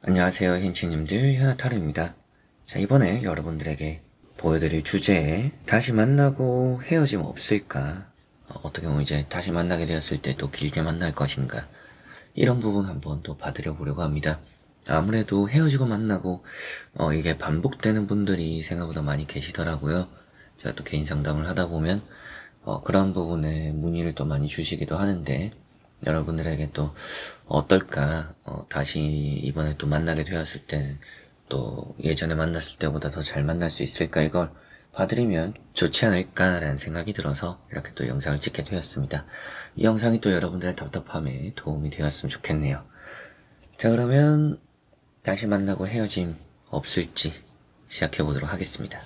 안녕하세요, 힌치님들, 현아타로입니다. 자, 이번에 여러분들에게 보여드릴 주제에 다시 만나고 헤어짐 없을까? 어떻게 보면 이제 다시 만나게 되었을 때 또 길게 만날 것인가? 이런 부분 한번 또 봐드려 보려고 합니다. 아무래도 헤어지고 만나고 이게 반복되는 분들이 생각보다 많이 계시더라고요. 제가 또 개인 상담을 하다 보면 그런 부분에 문의를 또 많이 주시기도 하는데, 여러분들에게 또 어떨까, 다시 이번에 또 만나게 되었을 때 또 예전에 만났을 때보다 더 잘 만날 수 있을까, 이걸 봐드리면 좋지 않을까라는 생각이 들어서 이렇게 또 영상을 찍게 되었습니다. 이 영상이 또 여러분들의 답답함에 도움이 되었으면 좋겠네요. 자, 그러면 다시 만나고 헤어짐 없을지 시작해 보도록 하겠습니다.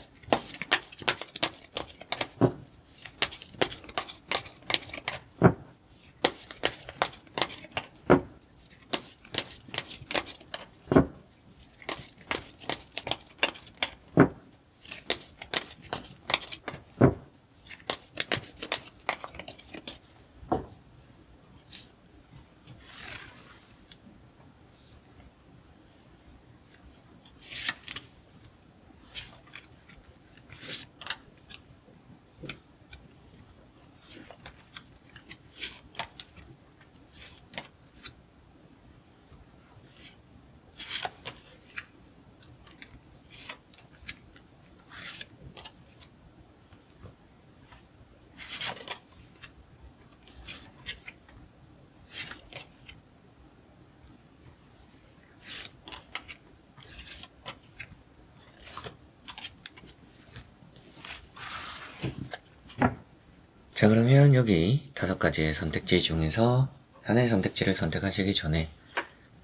자, 그러면 여기 5가지의 선택지 중에서 하나의 선택지를 선택하시기 전에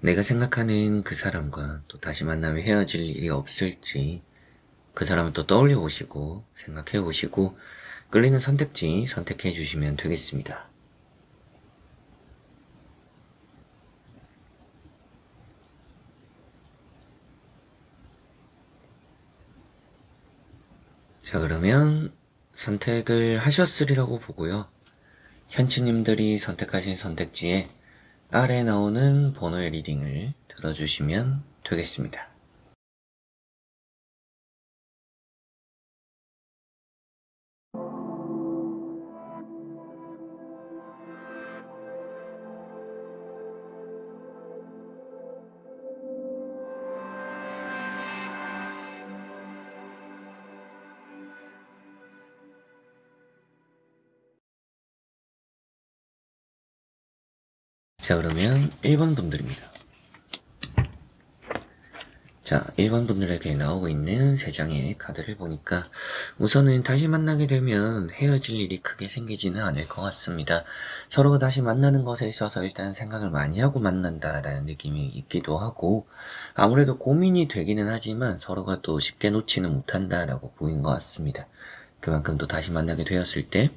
내가 생각하는 그 사람과 또 다시 만나면 헤어질 일이 없을지 그 사람을 또 떠올려 보시고 생각해 보시고 끌리는 선택지 선택해 주시면 되겠습니다. 자, 그러면 선택을 하셨으리라고 보고요. 현치님들이 선택하신 선택지에 아래 나오는 번호의 리딩을 들어주시면 되겠습니다. 자, 그러면 1번 분들입니다. 자, 1번 분들에게 나오고 있는 3장의 카드를 보니까 우선은 다시 만나게 되면 헤어질 일이 크게 생기지는 않을 것 같습니다. 서로가 다시 만나는 것에 있어서 일단 생각을 많이 하고 만난다라는 느낌이 있기도 하고, 아무래도 고민이 되기는 하지만 서로가 또 쉽게 놓지는 못한다라고 보이는 것 같습니다. 그만큼 또 다시 만나게 되었을 때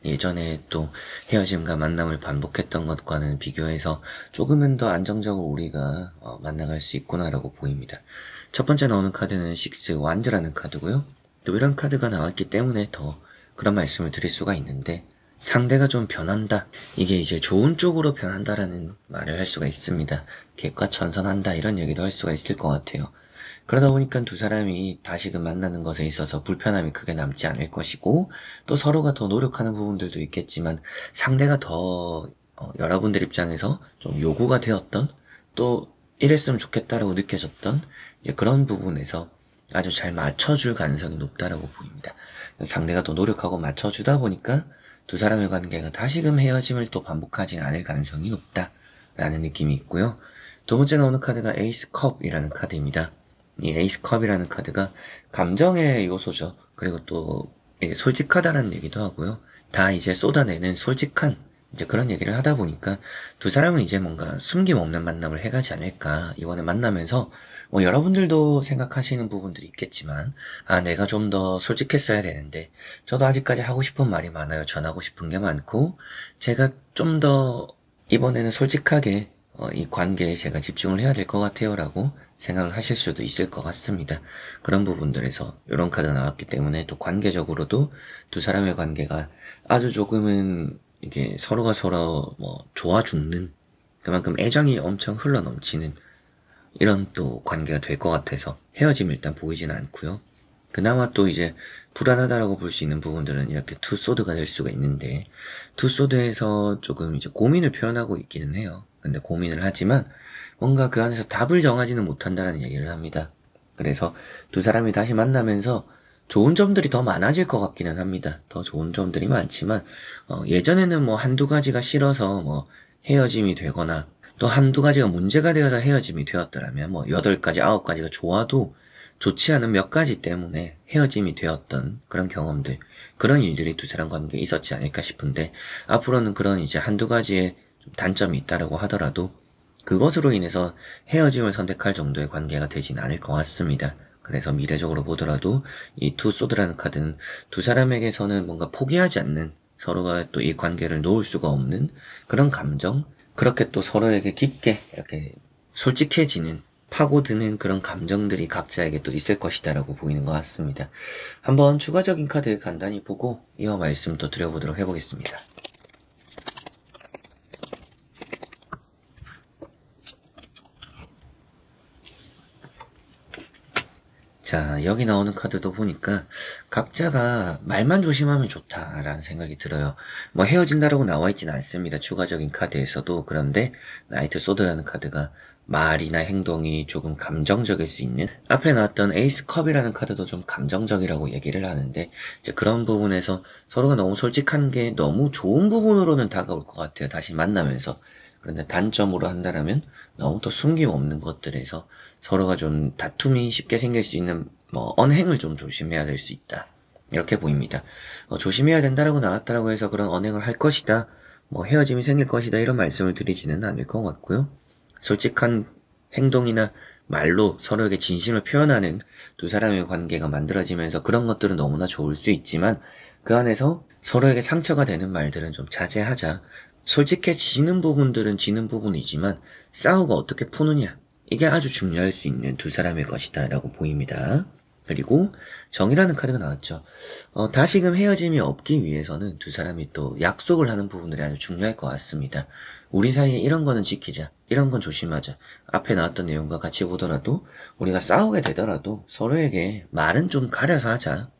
예전에 또 헤어짐과 만남을 반복했던 것과는 비교해서 조금은 더 안정적으로 우리가 만나갈 수 있구나라고 보입니다. 첫 번째 나오는 카드는 식스 완즈라는 카드고요. 또 이런 카드가 나왔기 때문에 더 그런 말씀을 드릴 수가 있는데, 상대가 좀 변한다. 이게 이제 좋은 쪽으로 변한다라는 말을 할 수가 있습니다. 객과천선한다 이런 얘기도 할 수가 있을 것 같아요. 그러다 보니까 두 사람이 다시금 만나는 것에 있어서 불편함이 크게 남지 않을 것이고, 또 서로가 더 노력하는 부분들도 있겠지만 상대가 더 여러분들 입장에서 좀 요구가 되었던, 또 이랬으면 좋겠다라고 느껴졌던 이제 그런 부분에서 아주 잘 맞춰줄 가능성이 높다라고 보입니다. 상대가 더 노력하고 맞춰주다 보니까 두 사람의 관계가 다시금 헤어짐을 또 반복하진 않을 가능성이 높다라는 느낌이 있고요. 두 번째 나오는 카드가 에이스 컵이라는 카드입니다. 이 에이스 컵이라는 카드가 감정의 요소죠. 그리고 또 솔직하다라는 얘기도 하고요. 다 이제 쏟아내는 솔직한 이제 그런 얘기를 하다 보니까 두 사람은 이제 뭔가 숨김없는 만남을 해가지 않을까. 이번에 만나면서 뭐 여러분들도 생각하시는 부분들이 있겠지만, 아, 내가 좀 더 솔직했어야 되는데 저도 아직까지 하고 싶은 말이 많아요. 전하고 싶은 게 많고, 제가 좀 더 이번에는 솔직하게 이 관계에 제가 집중을 해야 될 것 같아요 라고 생각을 하실 수도 있을 것 같습니다. 그런 부분들에서 이런 카드가 나왔기 때문에 또 관계적으로도 두 사람의 관계가 아주 조금은 이게 서로가 서로 뭐 좋아 죽는, 그만큼 애정이 엄청 흘러 넘치는 이런 또 관계가 될 것 같아서 헤어짐이 일단 보이지는 않고요. 그나마 또 이제 불안하다라고 볼 수 있는 부분들은 이렇게 투 소드가 될 수가 있는데, 투 소드에서 조금 이제 고민을 표현하고 있기는 해요. 근데 고민을 하지만 뭔가 그 안에서 답을 정하지는 못한다는 얘기를 합니다. 그래서 두 사람이 다시 만나면서 좋은 점들이 더 많아질 것 같기는 합니다. 더 좋은 점들이 많지만 예전에는 뭐 한두 가지가 싫어서 뭐 헤어짐이 되거나, 또 한두 가지가 문제가 되어서 헤어짐이 되었더라면 뭐 8가지, 9가지가 좋아도 좋지 않은 몇 가지 때문에 헤어짐이 되었던 그런 경험들, 그런 일들이 두 사람 관계에 있었지 않을까 싶은데, 앞으로는 그런 이제 한두 가지의 좀 단점이 있다라고 하더라도 그것으로 인해서 헤어짐을 선택할 정도의 관계가 되진 않을 것 같습니다. 그래서 미래적으로 보더라도 이 투 소드라는 카드는 두 사람에게서는 뭔가 포기하지 않는, 서로가 또 이 관계를 놓을 수가 없는 그런 감정, 그렇게 또 서로에게 깊게 이렇게 솔직해지는, 파고드는 그런 감정들이 각자에게 또 있을 것이다라고 보이는 것 같습니다. 한번 추가적인 카드 간단히 보고 이어 말씀 또 드려보도록 해보겠습니다. 자, 여기 나오는 카드도 보니까 각자가 말만 조심하면 좋다라는 생각이 들어요. 뭐 헤어진다라고 나와 있지는 않습니다. 추가적인 카드에서도. 그런데 나이트 소드라는 카드가 말이나 행동이 조금 감정적일 수 있는, 앞에 나왔던 에이스 컵이라는 카드도 좀 감정적이라고 얘기를 하는데, 이제 그런 부분에서 서로가 너무 솔직한 게 너무 좋은 부분으로는 다가올 것 같아요. 다시 만나면서. 그런데 단점으로 한다라면 너무 또 숨김없는 것들에서 서로가 좀 다툼이 쉽게 생길 수 있는 뭐 언행을 좀 조심해야 될 수 있다, 이렇게 보입니다. 조심해야 된다라고 나왔다라고 해서 그런 언행을 할 것이다, 뭐 헤어짐이 생길 것이다, 이런 말씀을 드리지는 않을 것 같고요. 솔직한 행동이나 말로 서로에게 진심을 표현하는 두 사람의 관계가 만들어지면서 그런 것들은 너무나 좋을 수 있지만, 그 안에서 서로에게 상처가 되는 말들은 좀 자제하자. 솔직해지는 부분들은 지는 부분이지만 싸우고 어떻게 푸느냐, 이게 아주 중요할 수 있는 두 사람일 것이다 라고 보입니다. 그리고 정이라는 카드가 나왔죠. 다시금 헤어짐이 없기 위해서는 두 사람이 또 약속을 하는 부분들이 아주 중요할 것 같습니다. 우리 사이에 이런 거는 지키자, 이런 건 조심하자. 앞에 나왔던 내용과 같이 보더라도 우리가 싸우게 되더라도 서로에게 말은 좀 가려서 하자.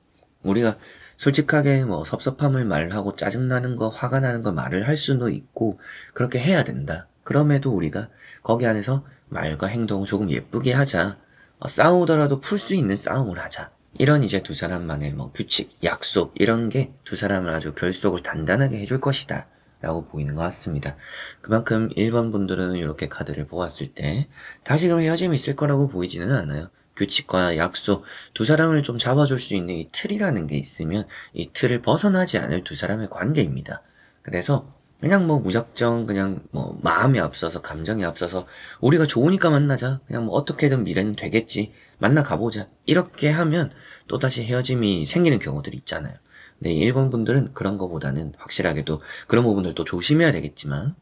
우리가 솔직하게 뭐 섭섭함을 말하고 짜증나는 거, 화가 나는 거 말을 할 수도 있고 그렇게 해야 된다. 그럼에도 우리가 거기 안에서 말과 행동을 조금 예쁘게 하자. 싸우더라도 풀 수 있는 싸움을 하자. 이런 이제 두 사람만의 뭐 규칙, 약속, 이런 게 두 사람을 아주 결속을 단단하게 해줄 것이다 라고 보이는 것 같습니다. 그만큼 1번 분들은 이렇게 카드를 보았을 때 다시금 헤어짐이 있을 거라고 보이지는 않아요. 규칙과 약속, 두 사람을 좀 잡아줄 수 있는 이 틀이라는 게 있으면 이 틀을 벗어나지 않을 두 사람의 관계입니다. 그래서 그냥 뭐 무작정 그냥 뭐 마음이 앞서서, 감정이 앞서서 우리가 좋으니까 만나자, 그냥 뭐 어떻게든 미래는 되겠지, 만나 가보자, 이렇게 하면 또다시 헤어짐이 생기는 경우들이 있잖아요. 근데 일본 분들은 그런 거보다는 확실하게도 그런 부분들도 조심해야 되겠지만,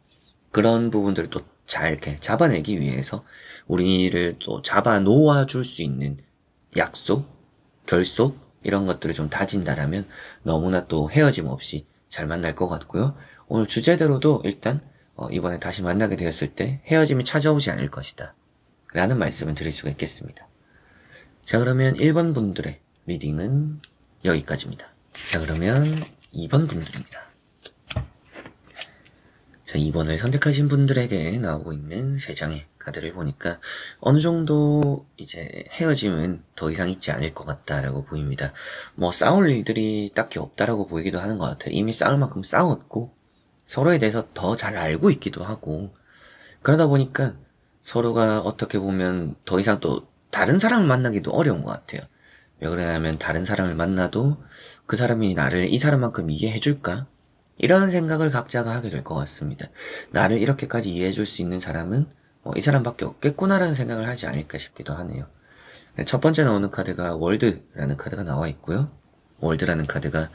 그런 부분들을 또 잘 이렇게 잡아내기 위해서 우리를 또 잡아 놓아줄 수 있는 약속, 결속, 이런 것들을 좀 다진다라면 너무나 또 헤어짐 없이 잘 만날 것 같고요. 오늘 주제대로도 일단 이번에 다시 만나게 되었을 때 헤어짐이 찾아오지 않을 것이다 라는 말씀을 드릴 수가 있겠습니다. 자, 그러면 1번 분들의 리딩은 여기까지입니다. 자, 그러면 2번 분들입니다. 자, 2번을 선택하신 분들에게 나오고 있는 3장의 카드를 보니까 어느 정도 이제 헤어짐은 더 이상 있지 않을 것 같다라고 보입니다. 뭐 싸울 일들이 딱히 없다라고 보이기도 하는 것 같아요. 이미 싸울 만큼 싸웠고 서로에 대해서 더 잘 알고 있기도 하고, 그러다 보니까 서로가 어떻게 보면 더 이상 또 다른 사람을 만나기도 어려운 것 같아요. 왜 그러냐면 다른 사람을 만나도 그 사람이 나를 이 사람만큼 이해해줄까? 이런 생각을 각자가 하게 될 것 같습니다. 나를 이렇게까지 이해해줄 수 있는 사람은 이 사람밖에 없겠구나라는 생각을 하지 않을까 싶기도 하네요. 첫 번째 나오는 카드가 월드라는 카드가 나와 있고요. 월드라는 카드가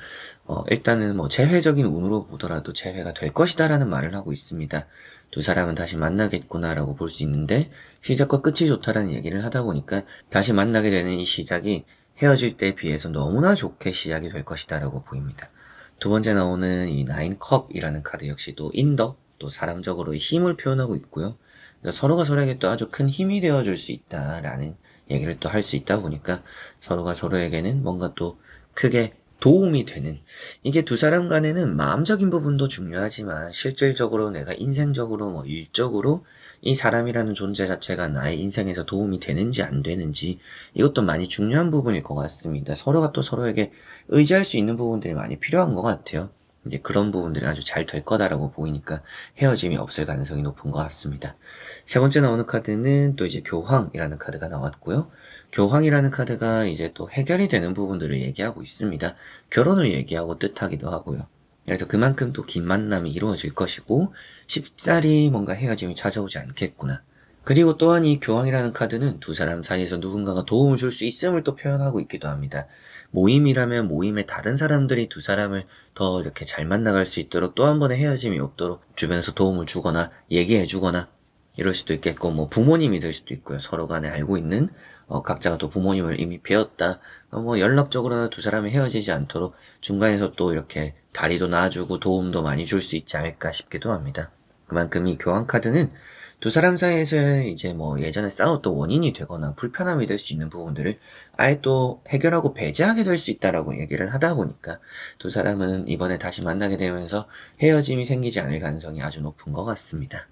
일단은 뭐 재회적인 운으로 보더라도 재회가 될 것이다 라는 말을 하고 있습니다. 두 사람은 다시 만나겠구나 라고 볼 수 있는데, 시작과 끝이 좋다라는 얘기를 하다 보니까 다시 만나게 되는 이 시작이 헤어질 때에 비해서 너무나 좋게 시작이 될 것이다 라고 보입니다. 두 번째 나오는 이 나인 컵이라는 카드 역시도 인덕, 또 사람적으로의 힘을 표현하고 있고요. 그래서 서로가 서로에게 또 아주 큰 힘이 되어줄 수 있다라는 얘기를 또 할 수 있다 보니까 서로가 서로에게는 뭔가 또 크게 도움이 되는, 이게 두 사람 간에는 마음적인 부분도 중요하지만 실질적으로 내가 인생적으로 뭐 일적으로 이 사람이라는 존재 자체가 나의 인생에서 도움이 되는지 안 되는지, 이것도 많이 중요한 부분일 것 같습니다. 서로가 또 서로에게 의지할 수 있는 부분들이 많이 필요한 것 같아요. 이제 그런 부분들이 아주 잘 될 거다라고 보이니까 헤어짐이 없을 가능성이 높은 것 같습니다. 세 번째 나오는 카드는 또 이제 교황이라는 카드가 나왔고요. 교황이라는 카드가 이제 또 해결이 되는 부분들을 얘기하고 있습니다. 결혼을 얘기하고 뜻하기도 하고요. 그래서 그만큼 또 긴 만남이 이루어질 것이고 쉽사리 뭔가 헤어짐이 찾아오지 않겠구나. 그리고 또한 이 교황이라는 카드는 두 사람 사이에서 누군가가 도움을 줄 수 있음을 또 표현하고 있기도 합니다. 모임이라면 모임에 다른 사람들이 두 사람을 더 이렇게 잘 만나갈 수 있도록, 또 한 번의 헤어짐이 없도록 주변에서 도움을 주거나 얘기해 주거나 이럴 수도 있겠고, 뭐 부모님이 될 수도 있고요. 서로 간에 알고 있는 각자가 또 부모님을 이미 배웠다. 뭐 연락적으로는 두 사람이 헤어지지 않도록 중간에서 또 이렇게 다리도 놔주고 도움도 많이 줄 수 있지 않을까 싶기도 합니다. 그만큼 이 교환 카드는 두 사람 사이에서 이제 뭐 예전에 싸웠던 원인이 되거나 불편함이 될 수 있는 부분들을 아예 또 해결하고 배제하게 될 수 있다라고 얘기를 하다 보니까 두 사람은 이번에 다시 만나게 되면서 헤어짐이 생기지 않을 가능성이 아주 높은 것 같습니다.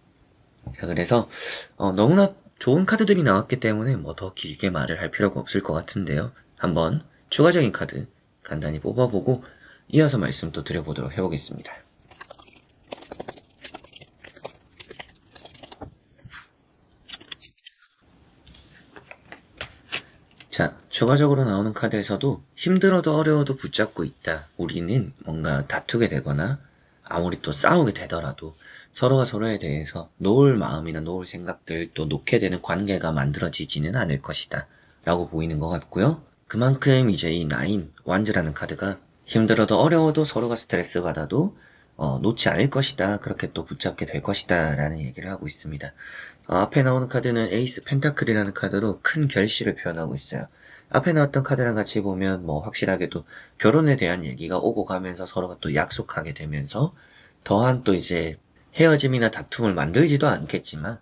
자, 그래서 너무나 좋은 카드들이 나왔기 때문에 뭐 더 길게 말을 할 필요가 없을 것 같은데요. 한번 추가적인 카드 간단히 뽑아보고 이어서 말씀 또 드려보도록 해보겠습니다. 자, 추가적으로 나오는 카드에서도 힘들어도 어려워도 붙잡고 있다. 우리는 뭔가 다투게 되거나 아무리 또 싸우게 되더라도 서로가 서로에 대해서 놓을 마음이나 놓을 생각들, 또 놓게 되는 관계가 만들어지지는 않을 것이다 라고 보이는 것 같고요. 그만큼 이제 이 나인 완즈라는 카드가 힘들어도 어려워도 서로가 스트레스 받아도 놓지 않을 것이다, 그렇게 또 붙잡게 될 것이다 라는 얘기를 하고 있습니다. 앞에 나오는 카드는 에이스 펜타클이라는 카드로 큰 결실을 표현하고 있어요. 앞에 나왔던 카드랑 같이 보면 뭐 확실하게도 결혼에 대한 얘기가 오고 가면서 서로가 또 약속하게 되면서 더한 또 이제 헤어짐이나 다툼을 만들지도 않겠지만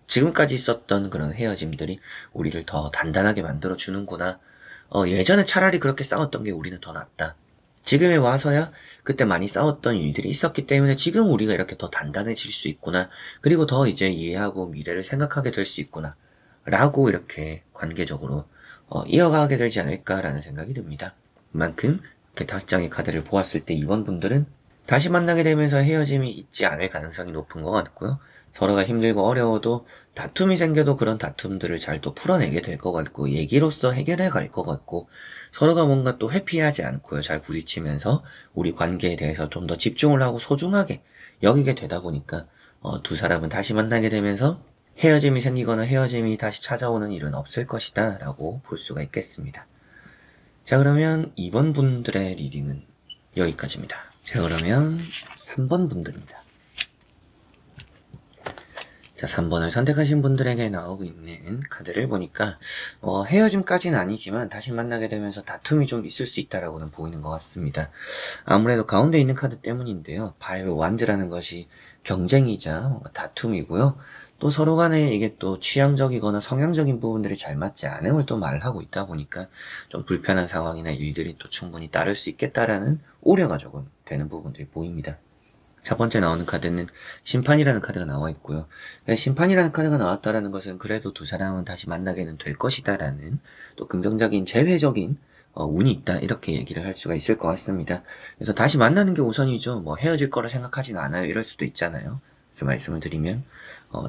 지금까지 있었던 그런 헤어짐들이 우리를 더 단단하게 만들어주는구나. 예전에 차라리 그렇게 싸웠던 게 우리는 더 낫다. 지금에 와서야 그때 많이 싸웠던 일들이 있었기 때문에 지금 우리가 이렇게 더 단단해질 수 있구나. 그리고 더 이제 이해하고 미래를 생각하게 될 수 있구나. 라고 이렇게 관계적으로 이어가게 되지 않을까라는 생각이 듭니다. 그만큼 이렇게 5장의 카드를 보았을 때 이번 분들은 다시 만나게 되면서 헤어짐이 있지 않을 가능성이 높은 것 같고요. 서로가 힘들고 어려워도 다툼이 생겨도 그런 다툼들을 잘 또 풀어내게 될 것 같고, 얘기로서 해결해 갈 것 같고, 서로가 뭔가 또 회피하지 않고요. 잘 부딪히면서 우리 관계에 대해서 좀 더 집중을 하고 소중하게 여기게 되다 보니까 두 사람은 다시 만나게 되면서 헤어짐이 생기거나 헤어짐이 다시 찾아오는 일은 없을 것이다 라고 볼 수가 있겠습니다. 자, 그러면 2번 분들의 리딩은 여기까지입니다. 자, 그러면 3번 분들입니다. 자, 3번을 선택하신 분들에게 나오고 있는 카드를 보니까 헤어짐까지는 아니지만 다시 만나게 되면서 다툼이 좀 있을 수 있다라고는 보이는 것 같습니다. 아무래도 가운데 있는 카드 때문인데요. 바이브 완즈라는 것이 경쟁이자 뭔가 다툼이고요. 또 서로 간에 이게 또 취향적이거나 성향적인 부분들이 잘 맞지 않음을 또 말하고 있다 보니까 좀 불편한 상황이나 일들이 또 충분히 따를 수 있겠다라는 우려가 조금 되는 부분들이 보입니다. 첫 번째 나오는 카드는 심판이라는 카드가 나와 있고요. 심판이라는 카드가 나왔다라는 것은 그래도 두 사람은 다시 만나게는 될 것이다라는 또 긍정적인 재회적인 운이 있다, 이렇게 얘기를 할 수가 있을 것 같습니다. 그래서 다시 만나는 게 우선이죠. 뭐 헤어질 거라 생각하진 않아요. 이럴 수도 있잖아요. 그래서 말씀을 드리면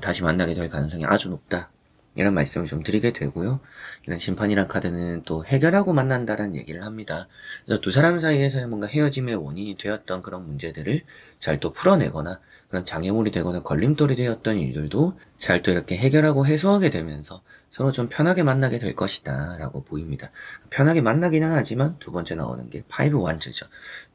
다시 만나게 될 가능성이 아주 높다, 이런 말씀을 좀 드리게 되고요. 이런 심판이란 카드는 또 해결하고 만난다라는 얘기를 합니다. 그래서 두 사람 사이에서 뭔가 헤어짐의 원인이 되었던 그런 문제들을 잘 또 풀어내거나 그런 장애물이 되거나 걸림돌이 되었던 일들도 잘 또 이렇게 해결하고 해소하게 되면서 서로 좀 편하게 만나게 될 것이다 라고 보입니다. 편하게 만나기는 하지만 두 번째 나오는 게 파이브 완즈죠.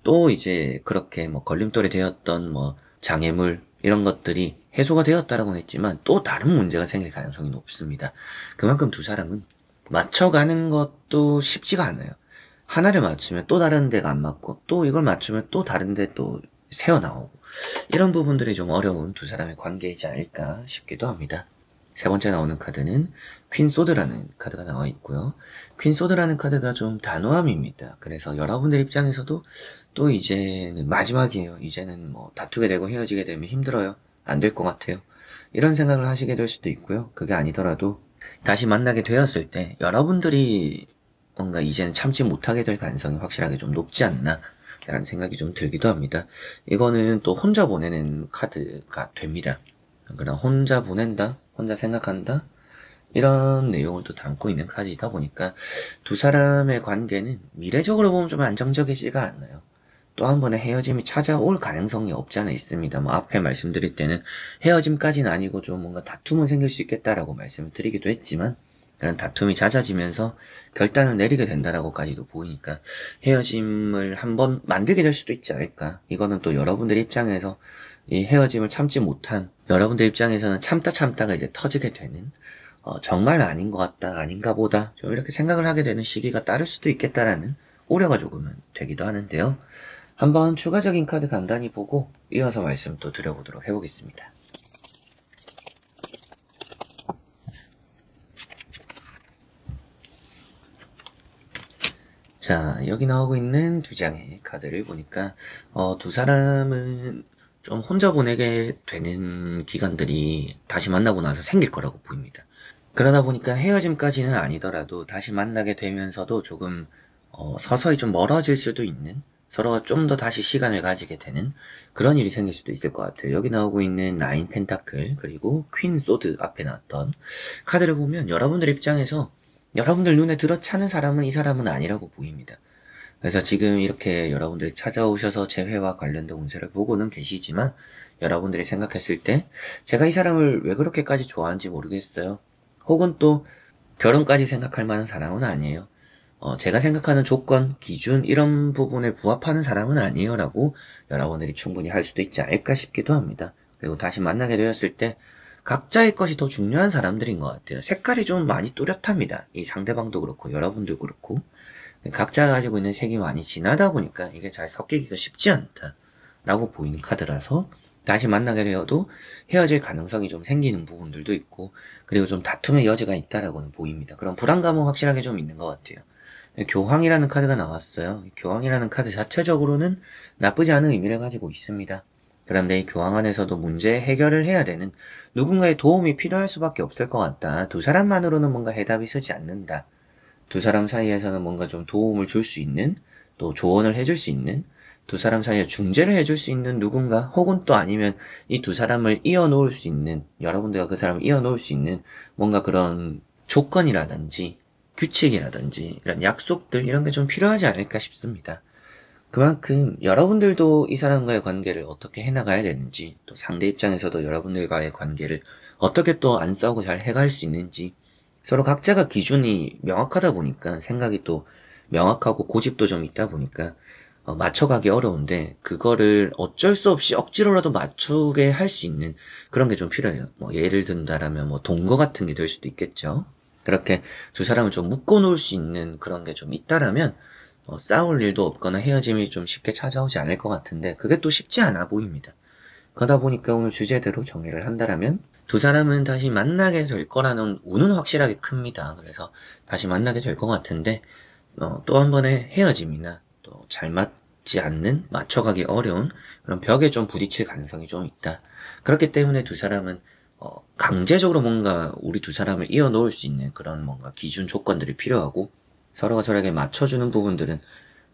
또 이제 그렇게 뭐 걸림돌이 되었던 뭐 장애물 이런 것들이 해소가 되었다라고는 했지만 또 다른 문제가 생길 가능성이 높습니다. 그만큼 두 사람은 맞춰가는 것도 쉽지가 않아요. 하나를 맞추면 또 다른 데가 안 맞고, 또 이걸 맞추면 또 다른 데 또 새어나오고 이런 부분들이 좀 어려운 두 사람의 관계이지 않을까 싶기도 합니다. 세 번째 나오는 카드는 퀸 소드라는 카드가 나와 있고요. 퀸 소드라는 카드가 좀 단호함입니다. 그래서 여러분들 입장에서도 또 이제는 마지막이에요. 이제는 뭐 다투게 되고 헤어지게 되면 힘들어요. 안 될 것 같아요. 이런 생각을 하시게 될 수도 있고요. 그게 아니더라도 다시 만나게 되었을 때 여러분들이 뭔가 이제는 참지 못하게 될 가능성이 확실하게 좀 높지 않나 라는 생각이 좀 들기도 합니다. 이거는 또 혼자 보내는 카드가 됩니다. 그러나 혼자 보낸다, 혼자 생각한다, 이런 내용을 또 담고 있는 카드이다 보니까 두 사람의 관계는 미래적으로 보면 좀 안정적이지가 않나요. 또 한 번의 헤어짐이 찾아올 가능성이 없지 않아 있습니다. 뭐 앞에 말씀드릴 때는 헤어짐까지는 아니고 좀 뭔가 다툼은 생길 수 있겠다라고 말씀을 드리기도 했지만 그런 다툼이 잦아지면서 결단을 내리게 된다라고까지도 보이니까 헤어짐을 한번 만들게 될 수도 있지 않을까. 이거는 또 여러분들 입장에서 이 헤어짐을 참지 못한 여러분들 입장에서는 참다가 이제 터지게 되는 정말 아닌 것 같다, 아닌가 보다 좀 이렇게 생각을 하게 되는 시기가 따를 수도 있겠다라는 우려가 조금은 되기도 하는데요. 한번 추가적인 카드 간단히 보고 이어서 말씀 또 드려보도록 해보겠습니다. 자, 여기 나오고 있는 두 장의 카드를 보니까 두 사람은 좀 혼자 보내게 되는 기간들이 다시 만나고 나서 생길 거라고 보입니다. 그러다 보니까 헤어짐까지는 아니더라도 다시 만나게 되면서도 조금 서서히 좀 멀어질 수도 있는, 서로가 좀 더 다시 시간을 가지게 되는 그런 일이 생길 수도 있을 것 같아요. 여기 나오고 있는 나인 펜타클 그리고 퀸 소드 앞에 나왔던 카드를 보면 여러분들 입장에서 여러분들 눈에 들어차는 사람은 이 사람은 아니라고 보입니다. 그래서 지금 이렇게 여러분들이 찾아오셔서 재회와 관련된 운세를 보고는 계시지만 여러분들이 생각했을 때 제가 이 사람을 왜 그렇게까지 좋아하는지 모르겠어요. 혹은 또 결혼까지 생각할 만한 사람은 아니에요. 제가 생각하는 조건, 기준 이런 부분에 부합하는 사람은 아니에요 라고 여러분들이 충분히 할 수도 있지 않을까 싶기도 합니다. 그리고 다시 만나게 되었을 때 각자의 것이 더 중요한 사람들인 것 같아요. 색깔이 좀 많이 뚜렷합니다. 이 상대방도 그렇고 여러분도 그렇고 각자가 가지고 있는 색이 많이 진하다 보니까 이게 잘 섞이기가 쉽지 않다 라고 보이는 카드라서 다시 만나게 되어도 헤어질 가능성이 좀 생기는 부분들도 있고 그리고 좀 다툼의 여지가 있다라고는 보입니다. 그런 불안감은 확실하게 좀 있는 것 같아요. 교황이라는 카드가 나왔어요. 교황이라는 카드 자체적으로는 나쁘지 않은 의미를 가지고 있습니다. 그런데 이 교황 안에서도 문제 해결을 해야 되는 누군가의 도움이 필요할 수밖에 없을 것 같다. 두 사람만으로는 뭔가 해답이 서지 않는다. 두 사람 사이에서는 뭔가 좀 도움을 줄 수 있는, 또 조언을 해줄 수 있는, 두 사람 사이에 중재를 해줄 수 있는 누군가, 혹은 또 아니면 이 두 사람을 이어놓을 수 있는, 여러분들과 그 사람을 이어놓을 수 있는 뭔가 그런 조건이라든지 규칙이라든지 이런 약속들 이런 게 좀 필요하지 않을까 싶습니다. 그만큼 여러분들도 이 사람과의 관계를 어떻게 해나가야 되는지, 또 상대 입장에서도 여러분들과의 관계를 어떻게 또 안 싸우고 잘 해갈 수 있는지, 서로 각자가 기준이 명확하다 보니까 생각이 또 명확하고 고집도 좀 있다 보니까 맞춰가기 어려운데 그거를 어쩔 수 없이 억지로라도 맞추게 할 수 있는 그런 게 좀 필요해요. 뭐 예를 든다라면 뭐 동거 같은 게 될 수도 있겠죠. 그렇게 두 사람을 좀 묶어놓을 수 있는 그런 게 좀 있다라면 싸울 일도 없거나 헤어짐이 좀 쉽게 찾아오지 않을 것 같은데 그게 또 쉽지 않아 보입니다. 그러다 보니까 오늘 주제대로 정리를 한다라면 두 사람은 다시 만나게 될 거라는 운은 확실하게 큽니다. 그래서 다시 만나게 될 것 같은데 또 한 번의 헤어짐이나 또 잘 맞지 않는 맞춰가기 어려운 그런 벽에 좀 부딪힐 가능성이 좀 있다. 그렇기 때문에 두 사람은 강제적으로 뭔가 우리 두 사람을 이어놓을 수 있는 그런 뭔가 기준 조건들이 필요하고 서로가 서로에게 맞춰주는 부분들은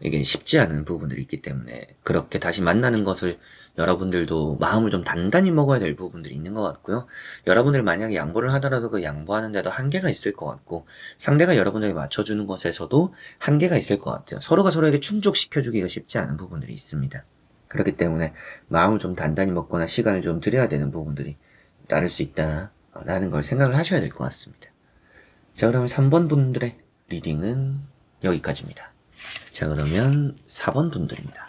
이게 쉽지 않은 부분들이 있기 때문에 그렇게 다시 만나는 것을 여러분들도 마음을 좀 단단히 먹어야 될 부분들이 있는 것 같고요. 여러분들 만약에 양보를 하더라도 그 양보하는데도 한계가 있을 것 같고 상대가 여러분에게 맞춰주는 것에서도 한계가 있을 것 같아요. 서로가 서로에게 충족시켜주기가 쉽지 않은 부분들이 있습니다. 그렇기 때문에 마음을 좀 단단히 먹거나 시간을 좀 들여야 되는 부분들이 따를 수 있다라는 걸 생각을 하셔야 될 것 같습니다. 자, 그러면 3번 분들의 리딩은 여기까지입니다. 자, 그러면 4번 분들입니다.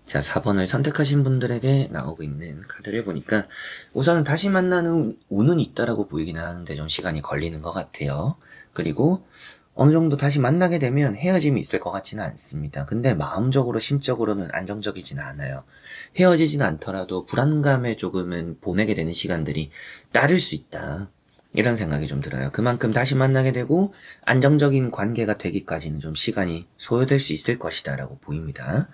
자, 4번을 선택하신 분들에게 나오고 있는 카드를 보니까 우선은 다시 만나는 운은 있다라고 보이긴 하는데 좀 시간이 걸리는 것 같아요. 그리고 어느 정도 다시 만나게 되면 헤어짐이 있을 것 같지는 않습니다. 근데 마음적으로, 심적으로는 안정적이진 않아요. 헤어지진 않더라도 불안감에 조금은 보내게 되는 시간들이 따를 수 있다. 이런 생각이 좀 들어요. 그만큼 다시 만나게 되고 안정적인 관계가 되기까지는 좀 시간이 소요될 수 있을 것이다 라고 보입니다.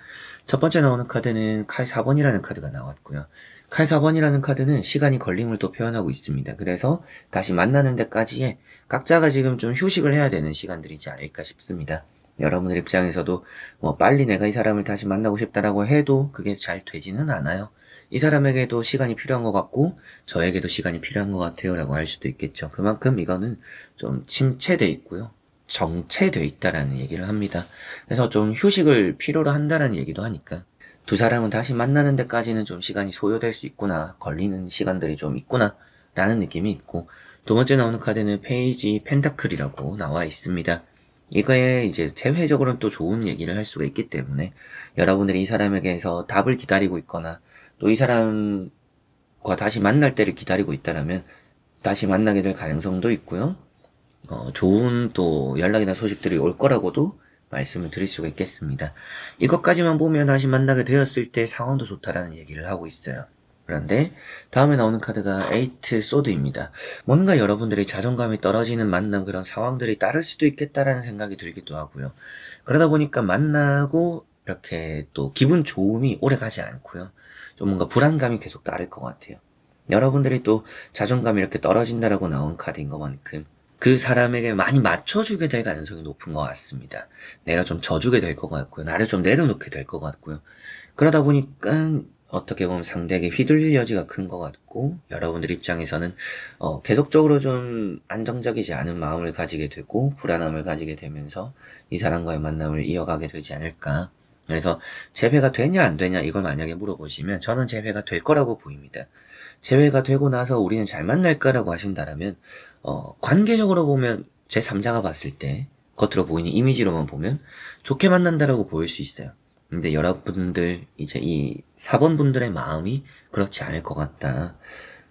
첫 번째 나오는 카드는 칼 4번이라는 카드가 나왔고요. 칼 4번이라는 카드는 시간이 걸림을 또 표현하고 있습니다. 그래서 다시 만나는 데까지의 각자가 지금 좀 휴식을 해야 되는 시간들이지 않을까 싶습니다. 여러분들 입장에서도 뭐 빨리 내가 이 사람을 다시 만나고 싶다라고 해도 그게 잘 되지는 않아요. 이 사람에게도 시간이 필요한 것 같고 저에게도 시간이 필요한 것 같아요 라고 할 수도 있겠죠. 그만큼 이거는 좀 침체돼 있고요. 정체돼 있다라는 얘기를 합니다. 그래서 좀 휴식을 필요로 한다라는 얘기도 하니까 두 사람은 다시 만나는 데까지는 좀 시간이 소요될 수 있구나, 걸리는 시간들이 좀 있구나 라는 느낌이 있고, 두 번째 나오는 카드는 페이지 펜타클이라고 나와 있습니다. 이거에 이제 재회적으로는 또 좋은 얘기를 할 수가 있기 때문에 여러분들이 이 사람에게서 답을 기다리고 있거나 또 이 사람과 다시 만날 때를 기다리고 있다라면 다시 만나게 될 가능성도 있고요. 좋은 또 연락이나 소식들이 올 거라고도 말씀을 드릴 수가 있겠습니다. 이것까지만 보면 다시 만나게 되었을 때 상황도 좋다라는 얘기를 하고 있어요. 그런데 다음에 나오는 카드가 에이트 소드입니다. 뭔가 여러분들의 자존감이 떨어지는 만남 그런 상황들이 따를 수도 있겠다라는 생각이 들기도 하고요. 그러다 보니까 만나고 이렇게 또 기분 좋음이 오래 가지 않고요. 좀 뭔가 불안감이 계속 따를 것 같아요. 여러분들이 또 자존감이 이렇게 떨어진다라고 나온 카드인 것만큼 그 사람에게 많이 맞춰주게 될 가능성이 높은 것 같습니다. 내가 좀 져주게 될 것 같고요. 나를 좀 내려놓게 될 것 같고요. 그러다 보니까 어떻게 보면 상대에게 휘둘릴 여지가 큰 것 같고 여러분들 입장에서는 계속적으로 좀 안정적이지 않은 마음을 가지게 되고 불안함을 가지게 되면서 이 사람과의 만남을 이어가게 되지 않을까. 그래서 재회가 되냐 안 되냐 이걸 만약에 물어보시면 저는 재회가 될 거라고 보입니다. 재회가 되고 나서 우리는 잘 만날까라고 하신다라면 관계적으로 보면 제3자가 봤을 때 겉으로 보이는 이미지로만 보면 좋게 만난다라고 보일 수 있어요. 근데 여러분들 이제 이 4번 분들의 마음이 그렇지 않을 것 같다.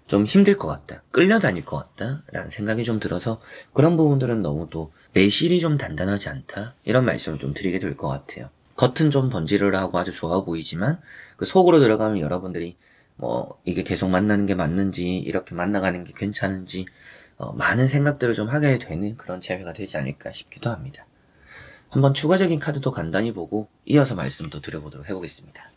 좀 힘들 것 같다. 끌려다닐 것 같다. 라는 생각이 좀 들어서 그런 부분들은 너무 또 내실이 좀 단단하지 않다. 이런 말씀을 좀 드리게 될 것 같아요. 겉은 좀 번지르르하고 아주 좋아 보이지만 그 속으로 들어가면 여러분들이 뭐 이게 계속 만나는 게 맞는지 이렇게 만나가는 게 괜찮은지 많은 생각들을 좀 하게 되는 그런 재회가 되지 않을까 싶기도 합니다. 한번 추가적인 카드도 간단히 보고 이어서 말씀도 드려보도록 해보겠습니다.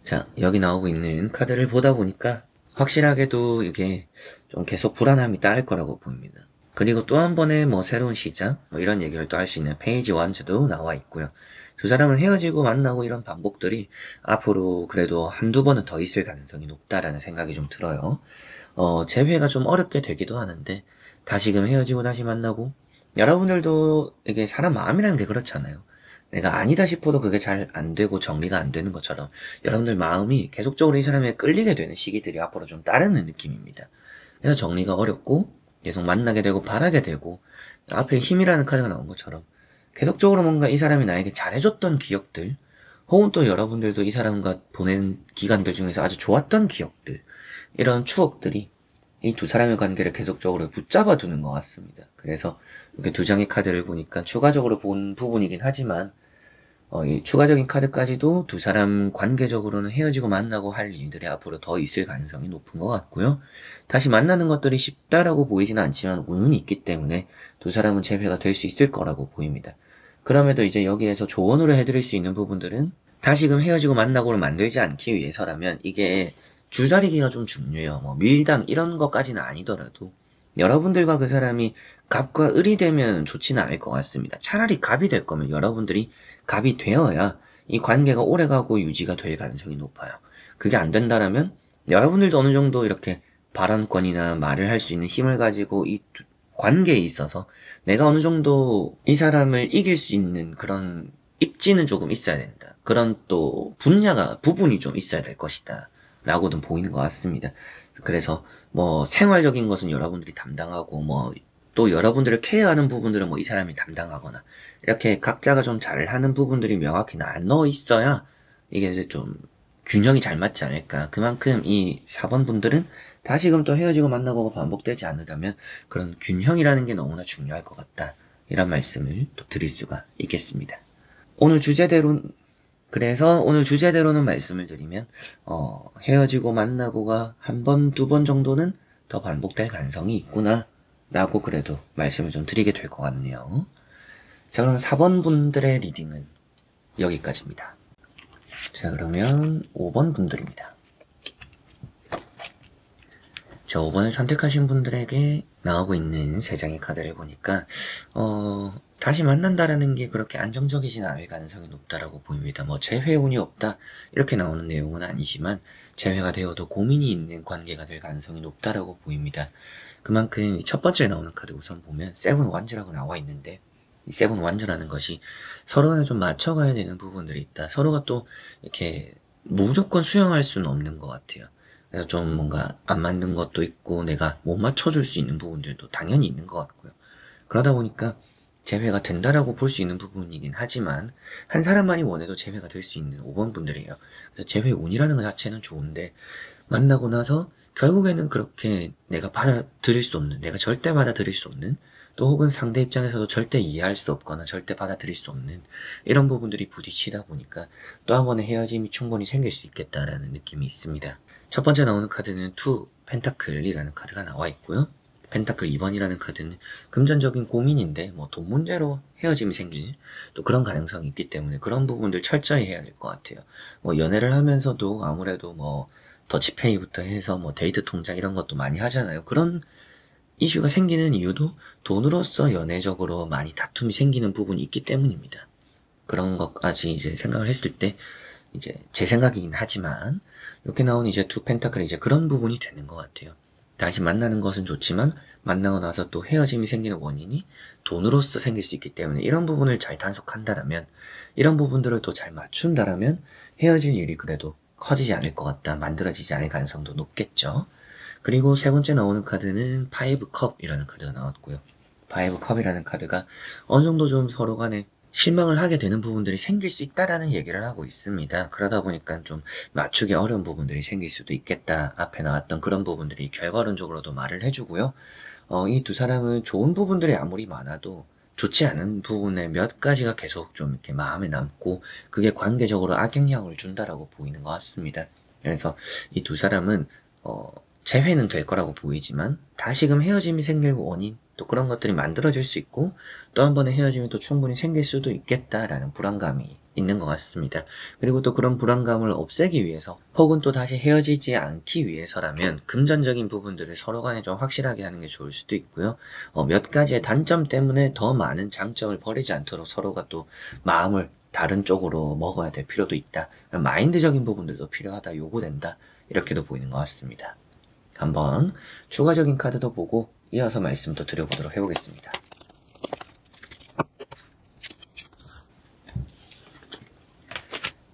자, 여기 나오고 있는 카드를 보다 보니까 확실하게도 이게 좀 계속 불안함이 따를 거라고 보입니다. 그리고 또 한 번의 뭐 새로운 시작 뭐 이런 얘기를 또 할 수 있는 페이지 1도 나와 있고요. 두 사람은 헤어지고 만나고 이런 반복들이 앞으로 그래도 한두 번은 더 있을 가능성이 높다라는 생각이 좀 들어요. 재회가 좀 어렵게 되기도 하는데 다시금 헤어지고 다시 만나고 여러분들도 이게 사람 마음이라는 게 그렇잖아요. 내가 아니다 싶어도 그게 잘 안 되고 정리가 안 되는 것처럼 여러분들 마음이 계속적으로 이 사람에 끌리게 되는 시기들이 앞으로 좀 따르는 느낌입니다. 그래서 정리가 어렵고 계속 만나게 되고 바라게 되고 앞에 힘이라는 카드가 나온 것처럼 계속적으로 뭔가 이 사람이 나에게 잘해줬던 기억들 혹은 또 여러분들도 이 사람과 보낸 기간들 중에서 아주 좋았던 기억들 이런 추억들이 이 두 사람의 관계를 계속적으로 붙잡아 두는 것 같습니다. 그래서 이렇게 두 장의 카드를 보니까 추가적으로 본 부분이긴 하지만 이 추가적인 카드까지도 두 사람 관계적으로는 헤어지고 만나고 할 일들이 앞으로 더 있을 가능성이 높은 것 같고요. 다시 만나는 것들이 쉽다라고 보이지는 않지만 운이 있기 때문에 두 사람은 재회가 될 수 있을 거라고 보입니다. 그럼에도 이제 여기에서 조언으로 해드릴 수 있는 부분들은 다시금 헤어지고 만나고를 만들지 않기 위해서라면 이게 줄다리기가 좀 중요해요. 뭐 밀당 이런 것까지는 아니더라도 여러분들과 그 사람이 갑과 을이 되면 좋지는 않을 것 같습니다. 차라리 갑이 될 거면 여러분들이 갑이 되어야 이 관계가 오래가고 유지가 될 가능성이 높아요. 그게 안 된다라면 여러분들도 어느 정도 이렇게 발언권이나 말을 할 수 있는 힘을 가지고 이 관계에 있어서 내가 어느 정도 이 사람을 이길 수 있는 그런 입지는 조금 있어야 된다. 그런 또 부분이 좀 있어야 될 것이다. 라고는 보이는 것 같습니다. 그래서 뭐 생활적인 것은 여러분들이 담당하고 뭐 또 여러분들을 케어하는 부분들은 뭐 이 사람이 담당하거나 이렇게 각자가 좀 잘하는 부분들이 명확히 나눠 있어야 이게 좀 균형이 잘 맞지 않을까. 그만큼 이 4번 분들은 다시금 또 헤어지고 만나고가 반복되지 않으려면 그런 균형이라는 게 너무나 중요할 것 같다. 이런 말씀을 또 드릴 수가 있겠습니다. 그래서 오늘 주제대로는 말씀을 드리면, 헤어지고 만나고가 한 번, 두 번 정도는 더 반복될 가능성이 있구나, 라고 그래도 말씀을 좀 드리게 될 것 같네요. 자, 그럼 4번 분들의 리딩은 여기까지입니다. 자, 그러면 5번 분들입니다. 자, 5번을 선택하신 분들에게 나오고 있는 3장의 카드를 보니까, 다시 만난다라는 게 그렇게 안정적이진 않을 가능성이 높다라고 보입니다. 뭐, 재회 운이 없다, 이렇게 나오는 내용은 아니지만, 재회가 되어도 고민이 있는 관계가 될 가능성이 높다라고 보입니다. 그만큼 첫 번째 나오는 카드 우선 보면, 세븐 완즈라고 나와 있는데, 이 세븐 완즈라는 것이 서로 간에 좀 맞춰가야 되는 부분들이 있다. 서로가 또 이렇게 무조건 수용할 수는 없는 것 같아요. 그래서 좀 뭔가 안 맞는 것도 있고 내가 못 맞춰줄 수 있는 부분들도 당연히 있는 것 같고요. 그러다 보니까 재회가 된다라고 볼 수 있는 부분이긴 하지만 한 사람만이 원해도 재회가 될 수 있는 5번 분들이에요. 그래서 재회 운이라는 것 자체는 좋은데 만나고 나서 결국에는 그렇게 내가 받아들일 수 없는, 내가 절대 받아들일 수 없는, 또 혹은 상대 입장에서도 절대 이해할 수 없거나 절대 받아들일 수 없는 이런 부분들이 부딪히다 보니까 또 한 번의 헤어짐이 충분히 생길 수 있겠다라는 느낌이 있습니다. 첫 번째 나오는 카드는 투 펜타클이라는 카드가 나와 있고요. 펜타클 2번이라는 카드는 금전적인 고민인데 뭐 돈 문제로 헤어짐이 생길 또 그런 가능성이 있기 때문에 그런 부분들 철저히 해야 될 것 같아요. 뭐 연애를 하면서도 아무래도 뭐 더치페이부터 해서 뭐 데이트 통장 이런 것도 많이 하잖아요. 그런 이슈가 생기는 이유도 돈으로서 연애적으로 많이 다툼이 생기는 부분이 있기 때문입니다. 그런 것까지 이제 생각을 했을 때 이제 제 생각이긴 하지만 이렇게 나온 이제 투 펜타클이 이제 그런 부분이 되는 것 같아요. 다시 만나는 것은 좋지만 만나고 나서 또 헤어짐이 생기는 원인이 돈으로서 생길 수 있기 때문에 이런 부분을 잘 단속한다라면 이런 부분들을 또 잘 맞춘다라면 헤어질 일이 그래도 커지지 않을 것 같다, 만들어지지 않을 가능성도 높겠죠. 그리고 세 번째 나오는 카드는 파이브 컵이라는 카드가 나왔고요. 파이브 컵이라는 카드가 어느 정도 좀 서로 간에 실망을 하게 되는 부분들이 생길 수 있다라는 얘기를 하고 있습니다. 그러다 보니까 좀 맞추기 어려운 부분들이 생길 수도 있겠다. 앞에 나왔던 그런 부분들이 결과론적으로도 말을 해주고요. 이 두 사람은 좋은 부분들이 아무리 많아도 좋지 않은 부분의 몇 가지가 계속 좀 이렇게 마음에 남고 그게 관계적으로 악영향을 준다라고 보이는 것 같습니다. 그래서 이 두 사람은 재회는 될 거라고 보이지만 다시금 헤어짐이 생길 원인 또 그런 것들이 만들어질 수 있고 또 한 번의 헤어짐이 또 충분히 생길 수도 있겠다라는 불안감이 있는 것 같습니다. 그리고 또 그런 불안감을 없애기 위해서 혹은 또 다시 헤어지지 않기 위해서라면 금전적인 부분들을 서로 간에 좀 확실하게 하는 게 좋을 수도 있고요. 몇 가지의 단점 때문에 더 많은 장점을 버리지 않도록 서로가 또 마음을 다른 쪽으로 먹어야 될 필요도 있다. 마인드적인 부분들도 필요하다, 요구된다. 이렇게도 보이는 것 같습니다. 한번 추가적인 카드도 보고 이어서 말씀도 드려보도록 해보겠습니다.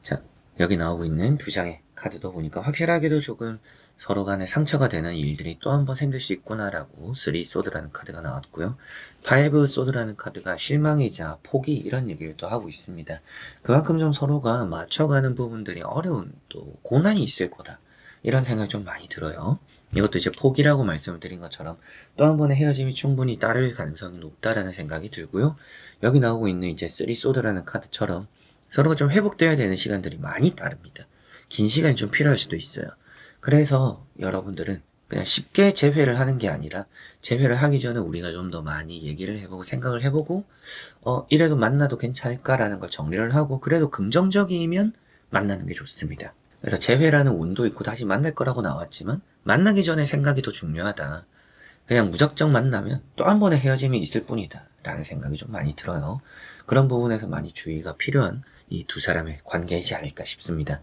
자, 여기 나오고 있는 두 장의 카드도 보니까 확실하게도 조금 서로 간에 상처가 되는 일들이 또 한 번 생길 수 있구나라고 3 소드라는 카드가 나왔고요. 5 소드라는 카드가 실망이자 포기 이런 얘기를 또 하고 있습니다. 그만큼 좀 서로가 맞춰가는 부분들이 어려운 또 고난이 있을 거다. 이런 생각이 좀 많이 들어요. 이것도 이제 포기라고 말씀을 드린 것처럼 또 한 번의 헤어짐이 충분히 따를 가능성이 높다라는 생각이 들고요. 여기 나오고 있는 이제 3 소드라는 카드처럼 서로가 좀 회복되어야 되는 시간들이 많이 따릅니다. 긴 시간이 좀 필요할 수도 있어요. 그래서 여러분들은 그냥 쉽게 재회를 하는 게 아니라 재회를 하기 전에 우리가 좀 더 많이 얘기를 해보고 생각을 해보고 이래도 만나도 괜찮을까라는 걸 정리를 하고 그래도 긍정적이면 만나는 게 좋습니다. 그래서 재회라는 운도 있고 다시 만날 거라고 나왔지만 만나기 전에 생각이 더 중요하다. 그냥 무작정 만나면 또 한 번의 헤어짐이 있을 뿐이다 라는 생각이 좀 많이 들어요. 그런 부분에서 많이 주의가 필요한 이 두 사람의 관계이지 않을까 싶습니다.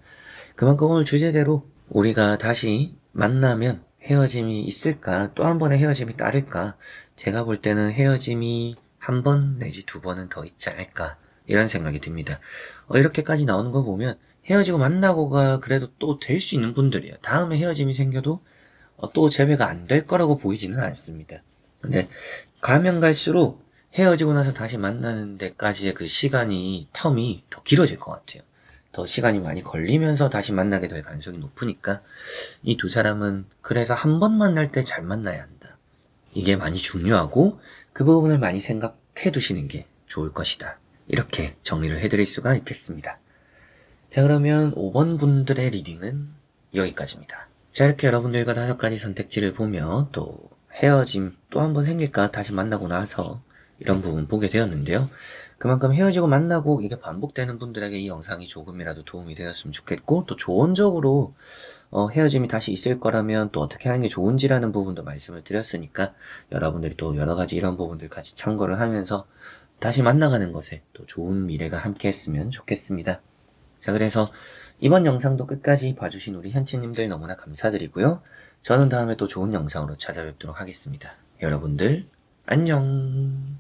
그만큼 오늘 주제대로 우리가 다시 만나면 헤어짐이 있을까, 또 한 번의 헤어짐이 따를까, 제가 볼 때는 헤어짐이 한 번 내지 두 번은 더 있지 않을까 이런 생각이 듭니다. 이렇게까지 나오는 거 보면 헤어지고 만나고가 그래도 또 될 수 있는 분들이에요. 다음에 헤어짐이 생겨도 또 재회가 안 될 거라고 보이지는 않습니다. 근데 가면 갈수록 헤어지고 나서 다시 만나는 데까지의 그 시간이 텀이 더 길어질 것 같아요. 더 시간이 많이 걸리면서 다시 만나게 될 가능성이 높으니까 이 두 사람은 그래서 한 번 만날 때 잘 만나야 한다. 이게 많이 중요하고 그 부분을 많이 생각해 두시는 게 좋을 것이다. 이렇게 정리를 해드릴 수가 있겠습니다. 자, 그러면 5번 분들의 리딩은 여기까지입니다. 자, 이렇게 여러분들과 5가지 선택지를 보며 또 헤어짐 또 한 번 생길까 다시 만나고 나서 이런 부분 보게 되었는데요. 그만큼 헤어지고 만나고 이게 반복되는 분들에게 이 영상이 조금이라도 도움이 되었으면 좋겠고, 또 조언적으로 헤어짐이 다시 있을 거라면 또 어떻게 하는 게 좋은지라는 부분도 말씀을 드렸으니까 여러분들이 또 여러 가지 이런 부분들 같이 참고를 하면서 다시 만나가는 것에 또 좋은 미래가 함께 했으면 좋겠습니다. 자, 그래서 이번 영상도 끝까지 봐주신 우리 현치님들 너무나 감사드리고요. 저는 다음에 또 좋은 영상으로 찾아뵙도록 하겠습니다. 여러분들 안녕.